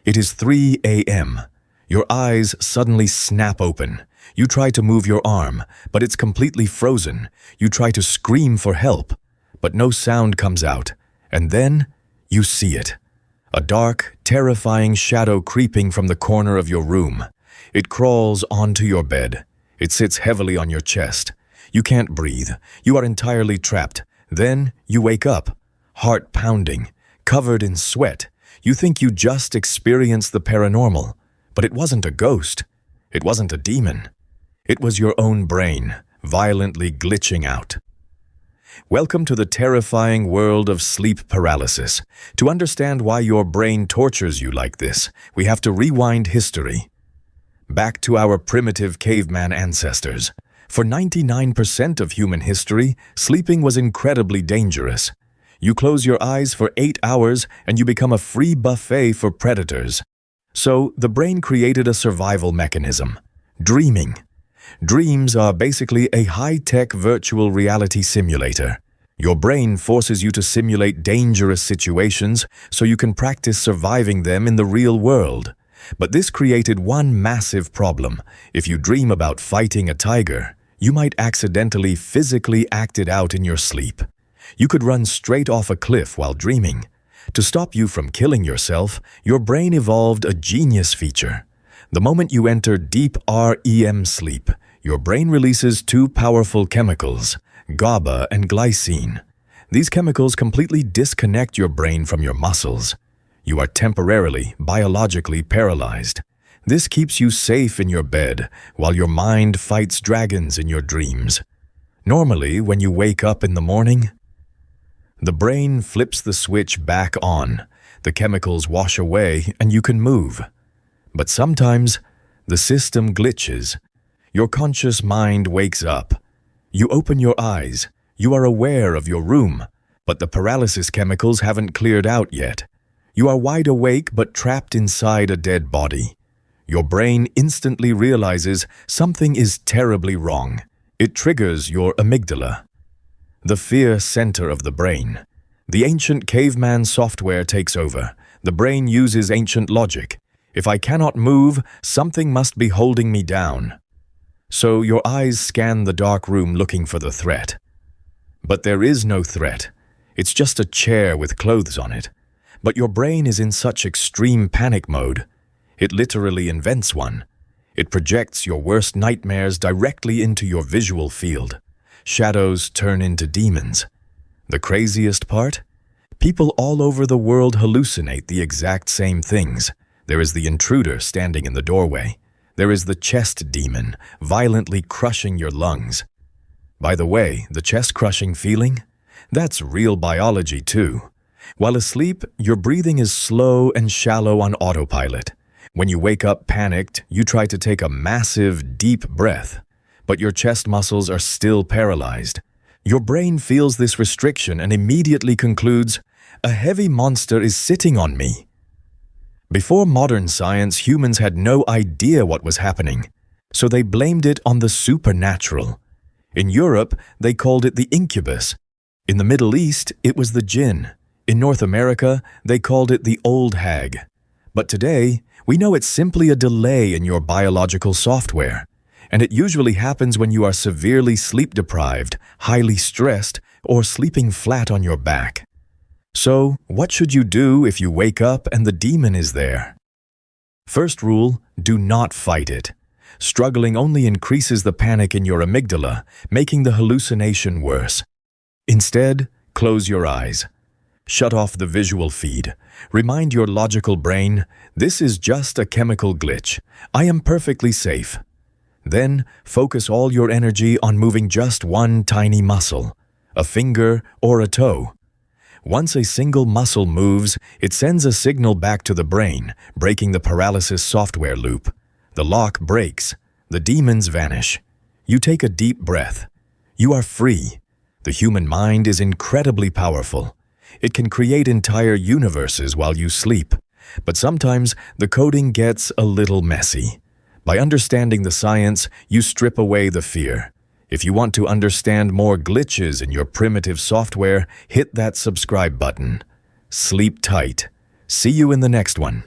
It is 3 a.m. Your eyes suddenly snap open. You try to move your arm, but it's completely frozen. You try to scream for help, but no sound comes out. And then you see it. A dark, terrifying shadow creeping from the corner of your room. It crawls onto your bed. It sits heavily on your chest. You can't breathe. You are entirely trapped. Then you wake up, heart pounding, covered in sweat. You think you just experienced the paranormal, but it wasn't a ghost. It wasn't a demon. It was your own brain, violently glitching out. Welcome to the terrifying world of sleep paralysis. To understand why your brain tortures you like this, we have to rewind history. Back to our primitive caveman ancestors. For 99% of human history, sleeping was incredibly dangerous. You close your eyes for 8 hours and you become a free buffet for predators. So the brain created a survival mechanism: dreaming. Dreams are basically a high-tech virtual reality simulator. Your brain forces you to simulate dangerous situations so you can practice surviving them in the real world. But this created one massive problem. If you dream about fighting a tiger, you might accidentally physically act it out in your sleep. You could run straight off a cliff while dreaming. To stop you from killing yourself, your brain evolved a genius feature. The moment you enter deep REM sleep, your brain releases two powerful chemicals, GABA and Glycine. These chemicals completely disconnect your brain from your muscles. You are temporarily, biologically paralyzed. This keeps you safe in your bed while your mind fights dragons in your dreams. Normally, when you wake up in the morning, the brain flips the switch back on. The chemicals wash away and you can move. But sometimes, the system glitches. Your conscious mind wakes up. You open your eyes. You are aware of your room, but the paralysis chemicals haven't cleared out yet. You are wide awake but trapped inside a dead body. Your brain instantly realizes something is terribly wrong. It triggers your amygdala, the fear center of the brain. The ancient caveman software takes over. The brain uses ancient logic. If I cannot move, something must be holding me down. So your eyes scan the dark room looking for the threat. But there is no threat. It's just a chair with clothes on it. But your brain is in such extreme panic mode. It literally invents one. It projects your worst nightmares directly into your visual field. Shadows turn into demons. The craziest part? People all over the world hallucinate the exact same things. There is the intruder standing in the doorway. There is the chest demon, violently crushing your lungs. By the way, the chest-crushing feeling? That's real biology too. While asleep, your breathing is slow and shallow on autopilot. When you wake up panicked, you try to take a massive, deep breath, but your chest muscles are still paralyzed. Your brain feels this restriction and immediately concludes, "A heavy monster is sitting on me." Before modern science, humans had no idea what was happening, so they blamed it on the supernatural. In Europe, they called it the incubus. In the Middle East, it was the jinn. In North America, they called it the Old Hag. But today, we know it's simply a delay in your biological software, and it usually happens when you are severely sleep-deprived, highly stressed, or sleeping flat on your back. So, what should you do if you wake up and the demon is there? First rule, do not fight it. Struggling only increases the panic in your amygdala, making the hallucination worse. Instead, close your eyes. Shut off the visual feed. Remind your logical brain, this is just a chemical glitch. I am perfectly safe. Then, focus all your energy on moving just one tiny muscle, a finger or a toe. Once a single muscle moves, it sends a signal back to the brain, breaking the paralysis software loop. The lock breaks. The demons vanish. You take a deep breath. You are free. The human mind is incredibly powerful. It can create entire universes while you sleep. But sometimes the coding gets a little messy. By understanding the science, you strip away the fear. If you want to understand more glitches in your primitive software, hit that subscribe button. Sleep tight. See you in the next one.